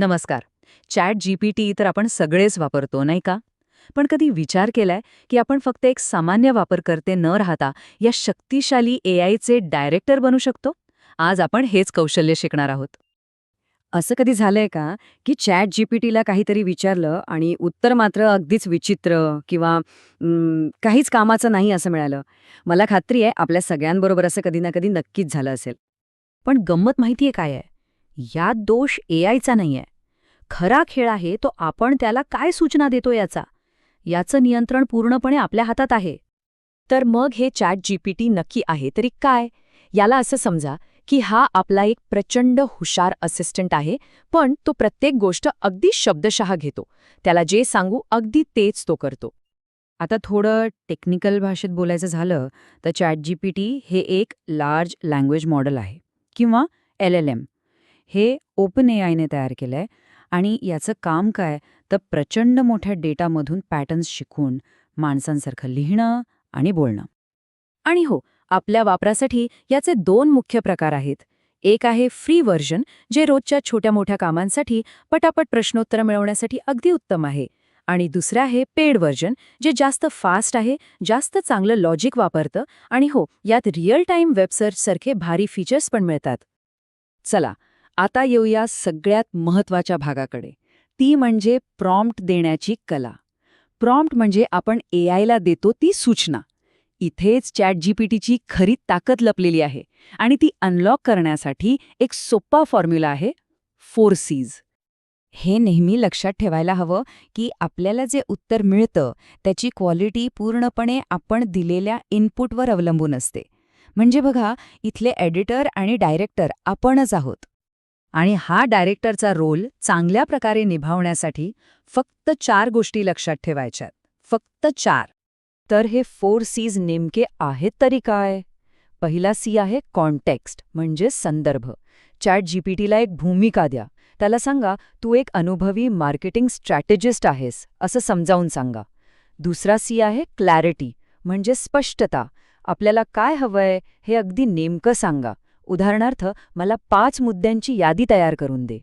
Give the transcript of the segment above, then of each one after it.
नमस्कार. Chat GPT तर आपण सगळेच वापरतो, नाही का? पण कधी विचार केलाय की आपण फक्त एक सामान्य वापरकर्ते न राहता या शक्तिशाली एआयचे डायरेक्टर बनू शकतो? आज आपण हेच कौशल्य शिकणार आहोत. असं कधी झालंय का, की चॅट जीपीटीला काहीतरी विचारलं आणि उत्तर मात्र अगदीच विचित्र किंवा काहीच कामाचं नाही असं मिळालं? मला खात्री आहे आपल्या सगळ्यांबरोबर असं कधी ना कधी नक्कीच झालं असेल. पण गंमत माहितीये काय आहे? यात दोष एआयचा नाहीये. खरा खेळ आहे तो आपण त्याला काय सूचना देतो याचा. याचं नियंत्रण पूर्णपणे आपल्या हातात आहे. तर मग हे चॅट जीपीटी नक्की आहे तरी काय? याला असं समजा की हा आपला एक प्रचंड हुशार असिस्टंट आहे, पण तो प्रत्येक गोष्ट अगदी शब्दशः घेतो. त्याला जे सांगू अगदी तेच तो करतो. आता थोडं टेक्निकल भाषेत बोलायचं झालं तर चॅट जीपीटी हे एक लार्ज लँग्वेज मॉडेल आहे किंवा LLM. हे ओपन एआयने तयार केलंय आणि याचं काम काय तर प्रचंड मोठ्या डेटामधून पॅटर्न्स शिकून माणसांसारखं लिहिणं आणि बोलणं. आणि हो, आपल्या वापरासाठी याचे दोन मुख्य प्रकार आहेत. एक आहे फ्री व्हर्जन, जे रोजच्या छोट्या मोठ्या कामांसाठी पटापट प्रश्नोत्तरं मिळवण्यासाठी अगदी उत्तम आहे. आणि दुसरं आहे पेड व्हर्जन, जे जास्त फास्ट आहे, जास्त चांगलं लॉजिक वापरतं आणि हो, यात रिअल टाईम वेब सर्चसारखे भारी फीचर्स पण मिळतात. चला, आता येऊया सगळ्यात महत्त्वाच्या भागाकडे. ती म्हणजे प्रॉम्प्ट देण्याची कला. प्रॉम्प्ट म्हणजे आपण एआयला देतो ती सूचना. इथेच चॅट जीपीटीची खरी ताकद लपलेली आहे आणि ती अनलॉक करण्यासाठी एक सोपा फॉर्म्युला आहे 4Cs. हे नेहमी लक्षात ठेवायला हवं की आपल्याला जे उत्तर मिळतं त्याची क्वालिटी पूर्णपणे आपण दिलेल्या इनपुटवर अवलंबून असते. म्हणजे बघा, इथले एडिटर आणि डायरेक्टर आपणच आहोत. आणि हा डायरेक्टरचा रोल चांगल्या प्रकारे निभावण्यासाठी फक्त 4 गोष्टी लक्षात ठेवायच्यात. फक्त 4. तर हे 4 Cs नेमके आहेत तरी काय? पहिला सी आहे कॉन्टेक्स्ट, म्हणजे संदर्भ. चॅट जीपीटीला एक भूमिका द्या. त्याला सांगा, तू एक अनुभवी मार्केटिंग स्ट्रॅटेजिस्ट आहेस, असं समजावून सांगा. दुसरा सी आहे क्लॅरिटी, म्हणजे स्पष्टता. आपल्याला काय हवंय हे अगदी नेमकं सांगा. उदाहरणार्थ, मला 5 मुद्द्यांची यादी तयार करून दे.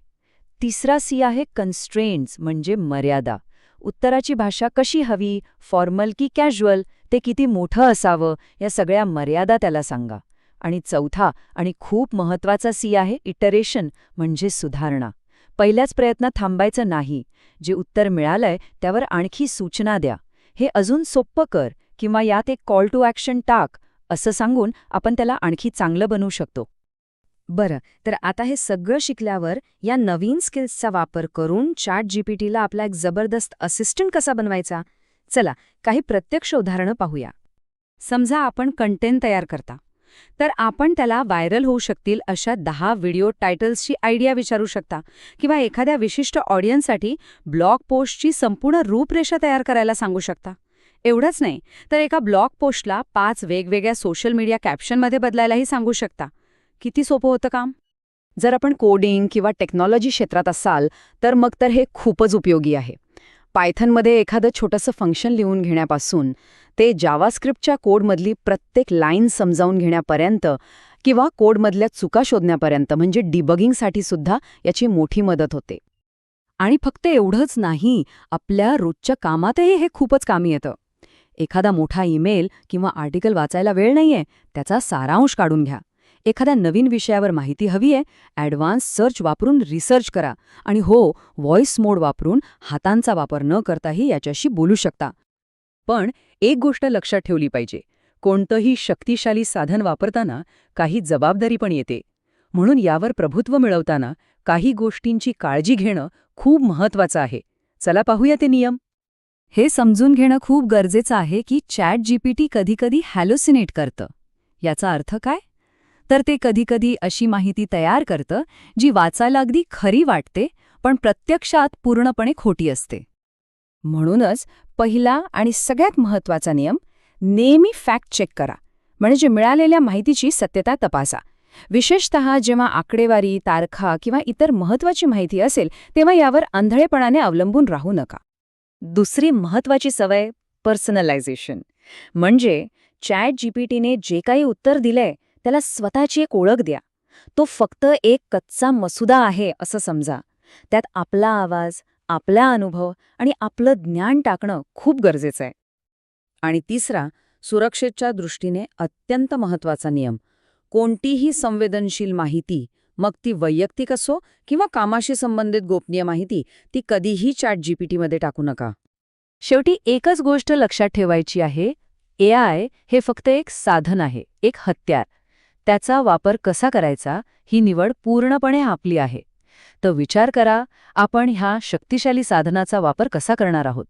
तिसरा सी आहे कन्स्ट्रेंट्स, म्हणजे मर्यादा. उत्तराची भाषा कशी हवी, फॉर्मल की कॅज्युअल, ते किती मोठं असावं, या सगळ्या मर्यादा त्याला सांगा. आणि चौथा आणि खूप महत्त्वाचा सी आहे इटरेशन, म्हणजे सुधारणा. पहिल्याच प्रयत्नात थांबायचं नाही. जे उत्तर मिळालंय त्यावर आणखी सूचना द्या. हे अजून सोप्पं कर किंवा यात एक कॉल टू ॲक्शन टाक, असं सांगून आपण त्याला आणखी चांगलं बनवू शकतो. बरं, तर आता हे सगळं शिकल्यावर या नवीन स्किल्सचा वापर करून चॅट जीपीटीला आपला एक जबरदस्त असिस्टंट कसा बनवायचा? चला, काही प्रत्यक्ष उदाहरणं पाहूया. समजा आपण कंटेंट तयार करता, तर आपण त्याला व्हायरल होऊ शकतील अशा 10 व्हिडिओ टायटल्सची आयडिया विचारू शकता किंवा एखाद्या विशिष्ट ऑडियन्ससाठी ब्लॉग पोस्टची संपूर्ण रूपरेषा तयार करायला सांगू शकता. एवढंच नाही, तर एका ब्लॉग पोस्टला 5 वेगवेगळ्या सोशल मीडिया कॅप्शनमध्ये बदलायलाही सांगू शकता. किती सोपं होतं काम? जर आपण कोडिंग किंवा टेक्नॉलॉजी क्षेत्रात असाल तर हे खूपच उपयोगी आहे. पायथनमध्ये एखादं छोटंसं फंक्शन लिहून घेण्यापासून ते जावास्क्रिप्टच्या कोडमधली प्रत्येक लाईन समजावून घेण्यापर्यंत किंवा कोडमधल्या चुका शोधण्यापर्यंत, म्हणजे डिबगिंगसाठी सुद्धा याची मोठी मदत होते. आणि फक्त एवढंच नाही, आपल्या रोजच्या कामातही हे खूपच कामी येतं. एखादा मोठा ईमेल किंवा आर्टिकल वाचायला वेळ नाहीये, त्याचा सारांश काढून घ्या. एखाद्या नवीन विषयावर माहिती हवी आहे, ॲडव्हान्स सर्च वापरून रिसर्च करा. आणि हो, व्हॉइस मोड वापरून हातांचा वापर न करताही याच्याशी बोलू शकता. पण एक गोष्ट लक्षात ठेवली पाहिजे. कोणतंही शक्तिशाली साधन वापरताना काही जबाबदारी पण येते. म्हणून यावर प्रभुत्व मिळवताना काही गोष्टींची काळजी घेणं खूप महत्त्वाचं आहे. चला पाहूया ते नियम. हे समजून घेणं खूप गरजेचं आहे की चॅट जीपीटी कधीकधी हॅलोसिनेट करतं. याचा अर्थ काय? तर ते कधीकधी अशी माहिती तयार करतं जी वाचायला अगदी खरी वाटते, पण प्रत्यक्षात पूर्णपणे खोटी असते. म्हणूनच पहिला आणि सगळ्यात महत्त्वाचा नियम, नेहमी फॅक्ट चेक करा. म्हणजे मिळालेल्या माहितीची सत्यता तपासा. विशेषतः जेव्हा आकडेवारी, तारखा किंवा इतर महत्त्वाची माहिती असेल तेव्हा यावर आंधळेपणाने अवलंबून राहू नका. दुसरी महत्त्वाची सवय, पर्सनलायझेशन. म्हणजे चॅट जीपीटीने जे काही उत्तर दिलंय त्याला स्वतःची एक ओळख द्या. तो फक्त एक कच्चा मसुदा आहे असं समजा. त्यात आपला आवाज, आपला अनुभव आणि आपलं ज्ञान टाकणं खूप गरजेचं आहे. आणि तिसरा, सुरक्षेच्या दृष्टीने अत्यंत महत्त्वाचा नियम. कोणतीही संवेदनशील माहिती, मग ती वैयक्तिक असो किंवा कामाशी संबंधित गोपनीय माहिती, ती कधीही ChatGPTमध्ये टाकू नका. शेवटी एकच गोष्ट लक्षात ठेवायची आहे, AI हे फक्त एक साधन आहे, एक हत्यार. त्याचा वापर कसा करायचा ही निवड पूर्णपणे आपली आहे. तर विचार करा, आपण ह्या शक्तिशाली साधनाचा वापर कसा करणार आहोत.